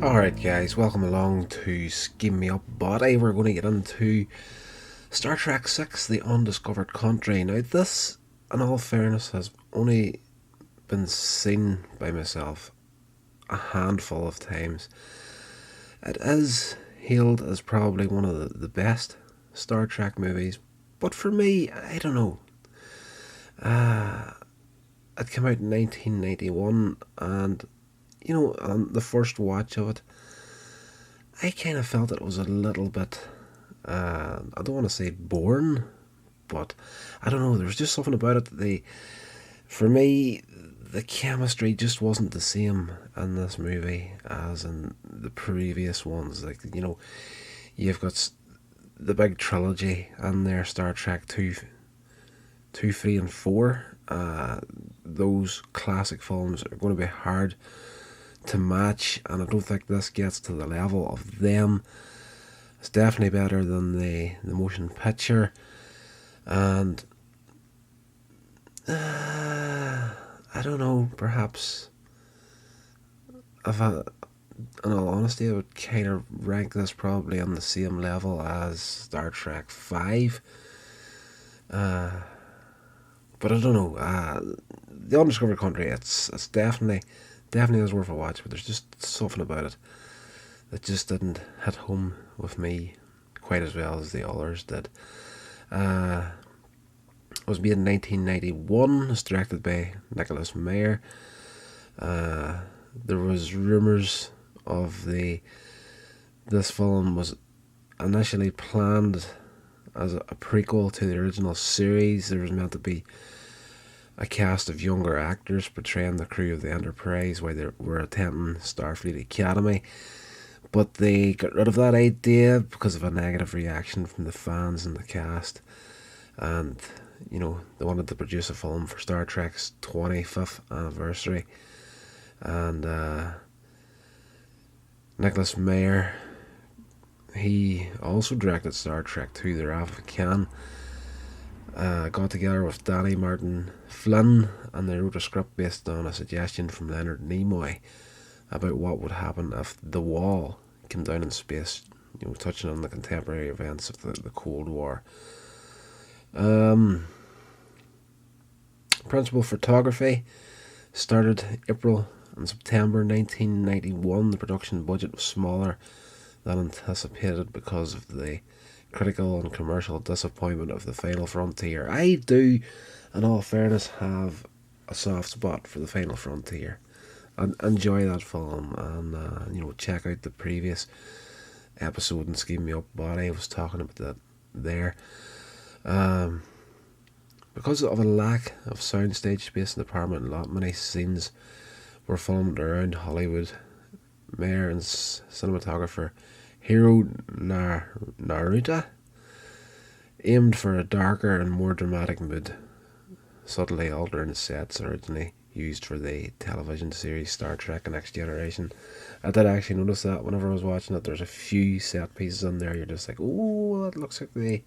Alright guys, welcome along to Sceam Me Up Botty. We're going to get into Star Trek 6, The Undiscovered Country. Now this, in all fairness, has only been seen by myself a handful of times. It is hailed as probably one of the best Star Trek movies, but for me, I don't know. It came out in 1991 and on the first watch of it, I kind of felt it was a little bit, I don't want to say boring, but I don't know, there was just something about it. For me, the chemistry just wasn't the same in this movie as in the previous ones. You've got the big trilogy in there, Star Trek 2, 3 and 4. Those classic films are going to be hard to match, and I don't think this gets to the level of them. It's definitely better than the motion picture, and I don't know, perhaps in all honesty, I would kind of rank this probably on the same level as Star Trek 5. But I don't know. The Undiscovered Country, it's definitely is worth a watch, but there's just something about it that just didn't hit home with me quite as well as the others did. It was made in 1991. It's directed by Nicholas Meyer. There was rumours of this film was initially planned as a prequel to the original series. There was meant to be a cast of younger actors portraying the crew of the Enterprise while they were attending Starfleet Academy, but they got rid of that idea because of a negative reaction from the fans and the cast, and they wanted to produce a film for Star Trek's 25th anniversary. And Nicholas Meyer, he also directed Star Trek 2, The Wrath of Khan. Got together with Danny Martin Flynn, and they wrote a script based on a suggestion from Leonard Nimoy about what would happen if the wall came down in space, touching on the contemporary events of the Cold War. Principal photography started April and September 1991. The production budget was smaller than anticipated because of the critical and commercial disappointment of The Final Frontier. I do, in all fairness, have a soft spot for The Final Frontier. I enjoy that film, and check out the previous episode in Sceam Me Up Botty. I was talking about that there. Because of a lack of soundstage space in the Paramount lot, many scenes were filmed around Hollywood. Mayer and cinematographer Hiro Naruta aimed for a darker and more dramatic mood, subtly altering sets originally used for the television series Star Trek The Next Generation. I did actually notice that whenever I was watching it. There's a few set pieces in there you're just like, oh, that looks like the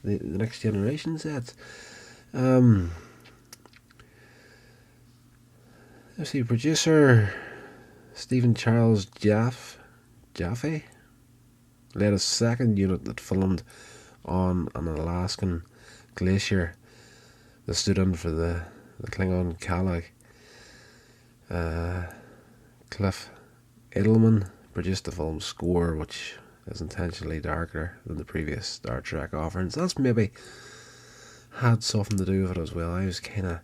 Next Generation sets. Let's see, producer Stephen Charles Jaffe led a second unit that filmed on an Alaskan glacier that stood in for the Klingon Kalag. Cliff Edelman produced the film's score, which is intentionally darker than the previous Star Trek offerings. That's maybe had something to do with it as well. I was kind of,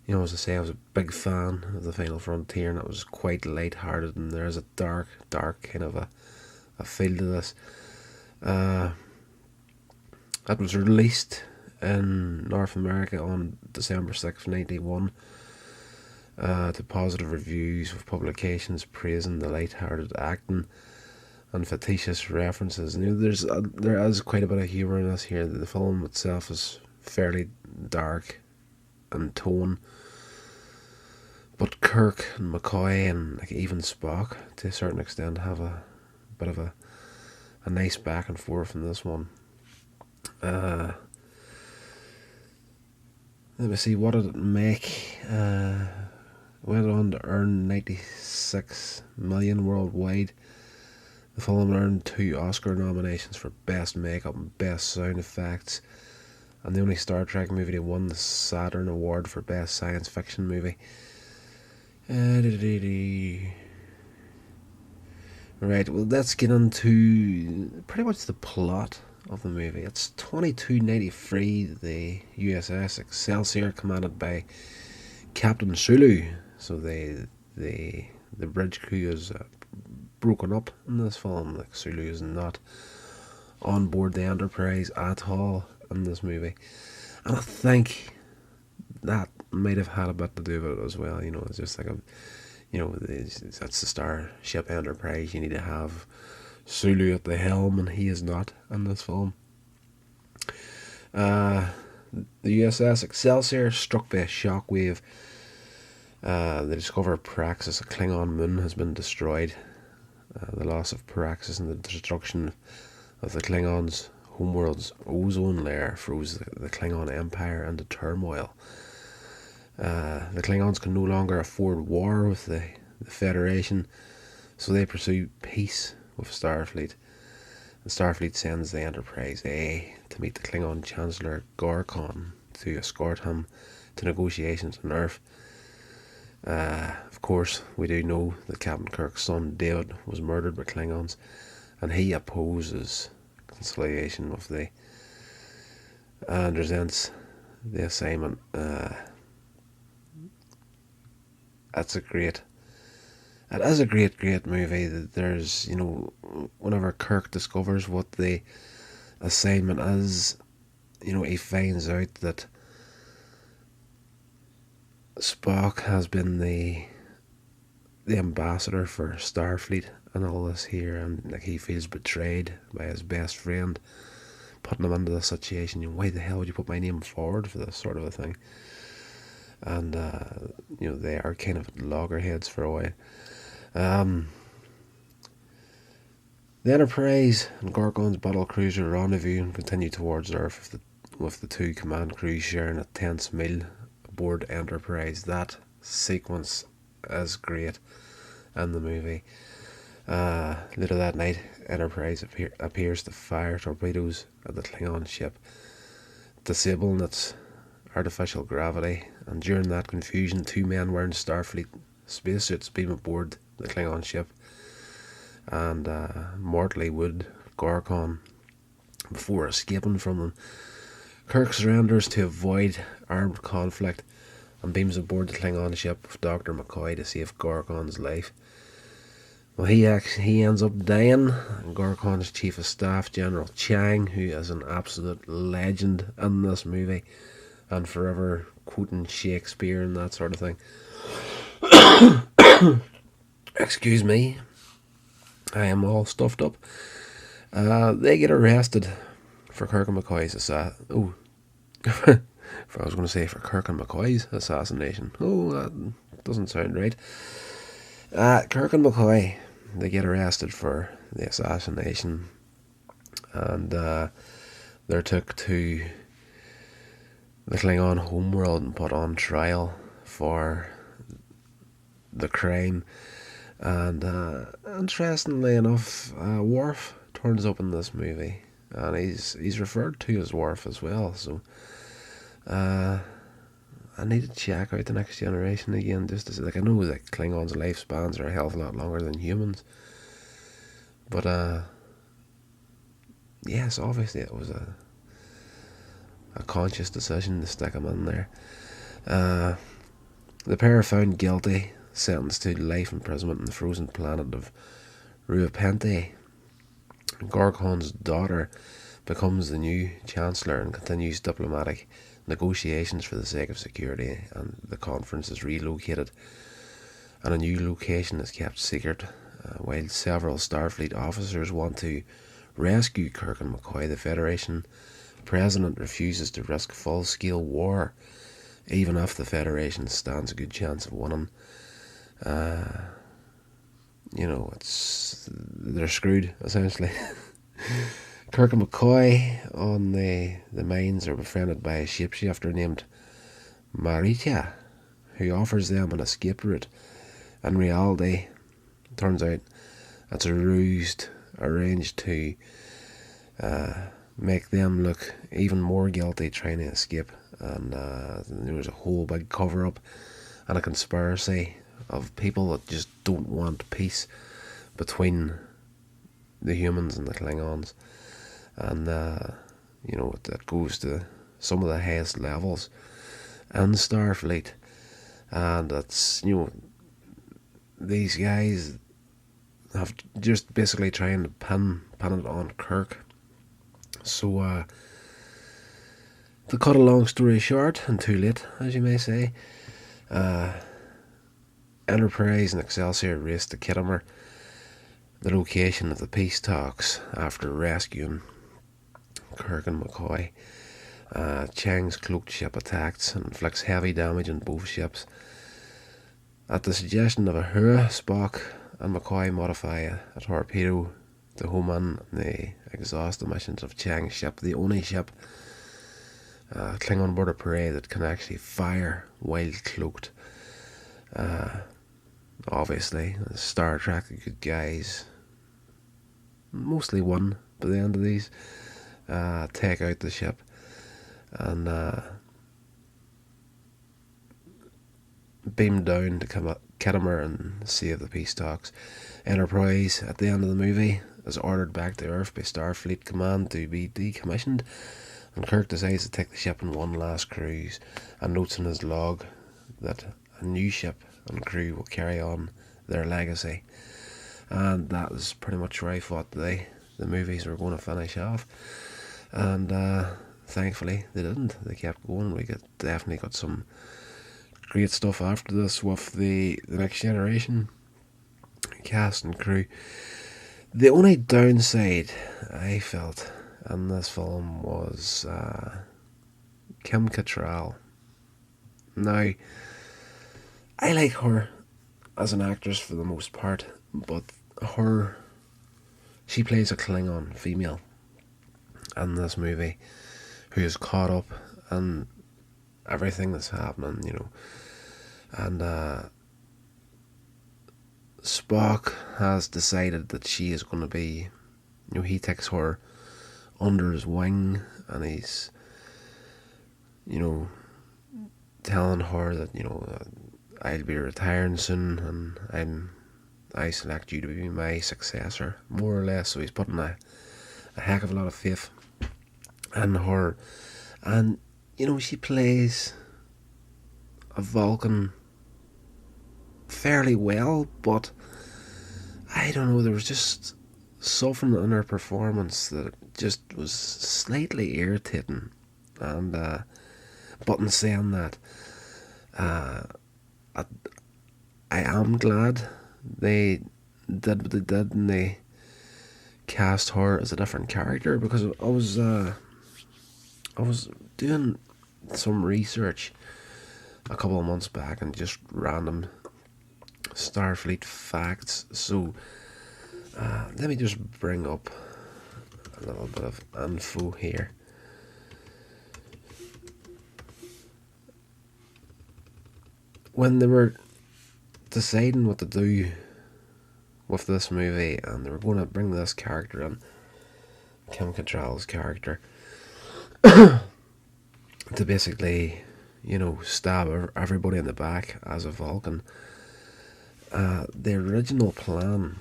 as I say, I was a big fan of The Final Frontier, and it was quite light-hearted, and there is a dark kind of a feel to this. It was released in North America on December 6th, 1991, to positive reviews, with publications praising the light-hearted acting and fictitious references. There is quite a bit of humour in this here. The film itself is fairly dark in tone, but Kirk and McCoy and even Spock, to a certain extent, have a bit of a nice back and forth in this one. Let me see, what did it make? went on to earn 96 million worldwide. The film earned 2 Oscar nominations for Best Makeup and Best Sound Effects, and the only Star Trek movie to win the Saturn Award for Best Science Fiction Movie. Right, well, let's get into pretty much the plot of the movie. It's 2293, the USS Excelsior, commanded by Captain Sulu. So the bridge crew is broken up in this film. Like, Sulu is not on board the Enterprise at all in this movie, and I think that might have had a bit to do with it as well. You know, it's just like that's the Starship Enterprise. You need to have Sulu at the helm, and he is not in this film. The USS Excelsior, struck by a shockwave. They discover Praxis, a Klingon moon, has been destroyed. The loss of Praxis and the destruction of the Klingons' homeworld's ozone layer froze the Klingon Empire into turmoil. The Klingons can no longer afford war with the Federation, so they pursue peace with Starfleet. The Starfleet sends the Enterprise A to meet the Klingon Chancellor Gorkon to escort him to negotiations on Earth. Of course, we do know that Captain Kirk's son David was murdered by Klingons, and he opposes conciliation with the and resents the assignment. It is a great movie. There's, whenever Kirk discovers what the assignment is, he finds out that Spock has been the ambassador for Starfleet and all this here, and like, he feels betrayed by his best friend, putting him into this situation. Why the hell would you put my name forward for this sort of a thing? And they are kind of loggerheads for a while. The Enterprise and Gorkon's battle cruiser rendezvous and continue towards Earth with the two command crews sharing a tense meal aboard Enterprise. That sequence is great in the movie. Later that night, Enterprise appears to fire torpedoes at the Klingon ship, disabling its artificial gravity, and during that confusion, 2 men wearing Starfleet spacesuits beam aboard the Klingon ship and mortally wound Gorkon before escaping from them. Kirk surrenders to avoid armed conflict and beams aboard the Klingon ship with Dr. McCoy to save Gorkon's life. Well, he ends up dying, and Gorkon's chief of staff, General Chang, who is an absolute legend in this movie and forever quoting Shakespeare and that sort of thing. Excuse me, I am all stuffed up. They get arrested for Kirk and McCoy's assassination. I was going to say for Kirk and McCoy's assassination. Oh, that doesn't sound right. Kirk and McCoy, they get arrested for the assassination, and they're took to the Klingon homeworld and put on trial for the crime. And interestingly enough, Worf turns up in this movie, and he's referred to as Worf as well. So I need to check out The Next Generation again, just to see. Like, I know that Klingons' lifespans are a hell of a lot longer than humans, but yes, obviously it was a conscious decision to stick him in there. The pair are found guilty, sentenced to life imprisonment on the frozen planet of Ruapente. Gorkon's daughter becomes the new chancellor and continues diplomatic negotiations for the sake of security, and the conference is relocated and a new location is kept secret. While several Starfleet officers want to rescue Kirk and McCoy, the Federation president refuses to risk full-scale war, even if the Federation stands a good chance of winning. They're screwed, essentially. Kirk and McCoy on the mines are befriended by a shapeshifter named Marita, who offers them an escape route. In reality, it turns out it's a ruse arranged to make them look even more guilty trying to escape. And there was a whole big cover up and a conspiracy of people that just don't want peace between the humans and the Klingons. And that goes to some of the highest levels in Starfleet. And it's, these guys have just basically trying to pin it on Kirk. So to cut a long story short, and too late, as you may say, Enterprise and Excelsior race to Kittimer, the location of the peace talks, after rescuing Kirk and McCoy. Chang's cloaked ship attacks and inflicts heavy damage on both ships. At the suggestion of Uhura, Spock and McCoy modify a torpedo to home in the exhaust emissions of Chang's ship, the only ship Klingon Bird of Prey that can actually fire while cloaked. Obviously, Star Trek, the good guys, mostly won by the end of these, take out the ship and beam down to Kittimer and save the peace talks. Enterprise, at the end of the movie, is ordered back to Earth by Starfleet Command to be decommissioned, and Kirk decides to take the ship on one last cruise and notes in his log that a new ship and crew will carry on their legacy. And that is pretty much where I thought the movies were going to finish off. And thankfully they didn't. They kept going. We definitely got some great stuff after this with the Next Generation cast and crew. The only downside I felt in this film was Kim Cattrall. Now, I like her as an actress for the most part, but she plays a Klingon female in this movie who is caught up in everything that's happening, and Spock has decided that she is going to be, he takes her under his wing, and he's, telling her that, I'll be retiring soon, and I select you to be my successor, more or less. So he's putting a heck of a lot of faith in her, and she plays a Vulcan fairly well, but I don't know, there was just something in her performance that just was slightly irritating. And but in saying that, I am glad they did what they did and they cast her as a different character, because I was doing some research a couple of months back and just random Starfleet facts. So let me just bring up a little bit of info here. When they were deciding what to do with this movie and they were going to bring this character in, Kim Cattrall's character, to basically, stab everybody in the back as a Vulcan, the original plan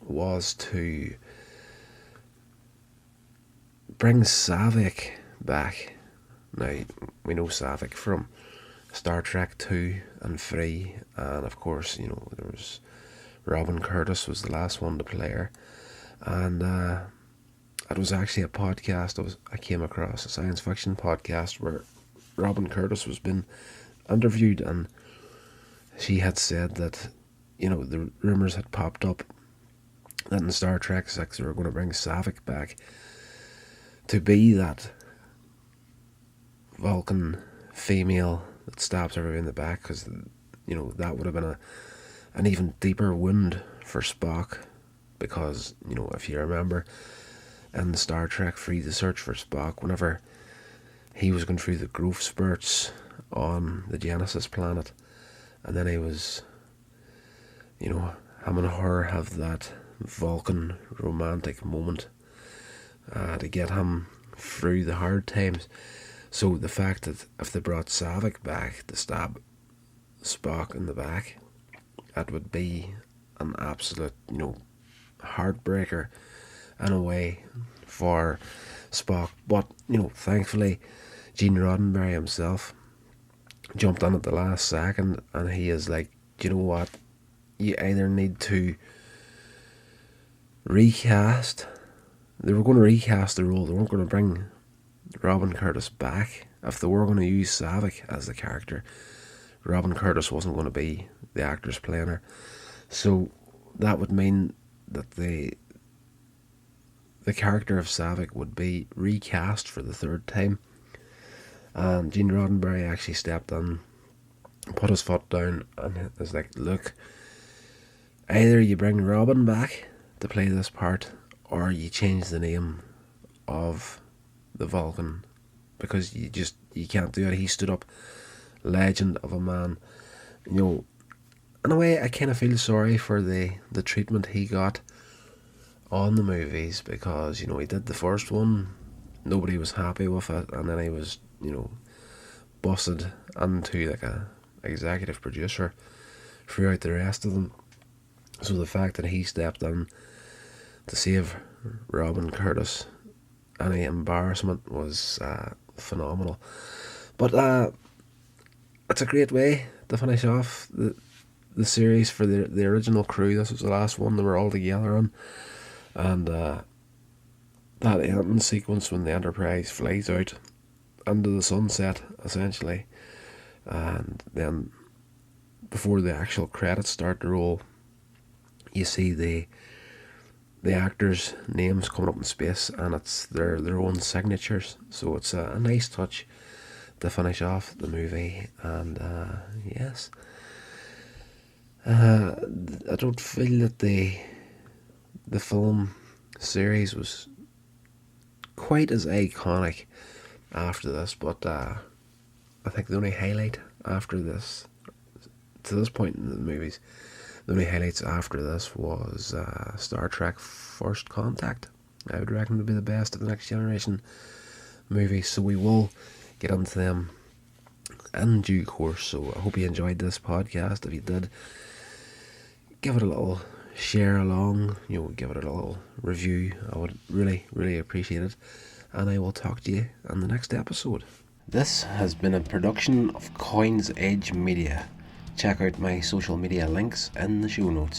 was to bring Saavik back. Now, we know Saavik from Star Trek 2 and 3, and of course, there was Robin Curtis was the last one to play her, and it was actually a podcast I came across, a science fiction podcast, where Robin Curtis was being interviewed, and she had said that, the rumours had popped up that in Star Trek 6 they were going to bring Saavik back to be that Vulcan female that stabs everybody in the back, because that would have been an even deeper wound for Spock, because if you remember in Star Trek 3, The Search for Spock, whenever he was going through the growth spurts on the Genesis planet, And then he was, him and her have that Vulcan romantic moment to get him through the hard times. So the fact that if they brought Saavik back to stab Spock in the back, that would be an absolute, heartbreaker in a way for Spock. But, thankfully, Gene Roddenberry himself jumped on at the last second, and he is like, do you know what? You either need to recast. They were going to recast the role. They weren't going to bring Robin Curtis back. If they were going to use Saavik as the character, Robin Curtis wasn't going to be the actress playing her. So that would mean that the character of Saavik would be recast for the third time. And Gene Roddenberry actually stepped in, put his foot down, and was like, look, either you bring Robin back to play this part, or you change the name of the Vulcan, because you can't do it. He stood up, legend of a man. In a way, I kind of feel sorry for the treatment he got on the movies, because he did the first one, nobody was happy with it, and then he was busted into like a executive producer throughout the rest of them. So the fact that he stepped in to save Robin Curtis any embarrassment was phenomenal. But it's a great way to finish off the series for the original crew. This was the last one they were all together on, and that ending sequence when the Enterprise flies out into the sunset, essentially, and then before the actual credits start to roll, you see the actors' names coming up in space, and it's their own signatures. So it's a nice touch to finish off the movie. And yes, I don't feel that the film series was quite as iconic after this, but I think the only highlight after this, to this point in the movies, the only highlights after this was Star Trek First Contact. I would reckon would be the best of the Next Generation movies, so we will get into them in due course. So I hope you enjoyed this podcast. If you did, give it a little share along, give it a little review. I would really, really appreciate it, and I will talk to you in the next episode. This has been a production of Coins Edge Media. Check out my social media links in the show notes.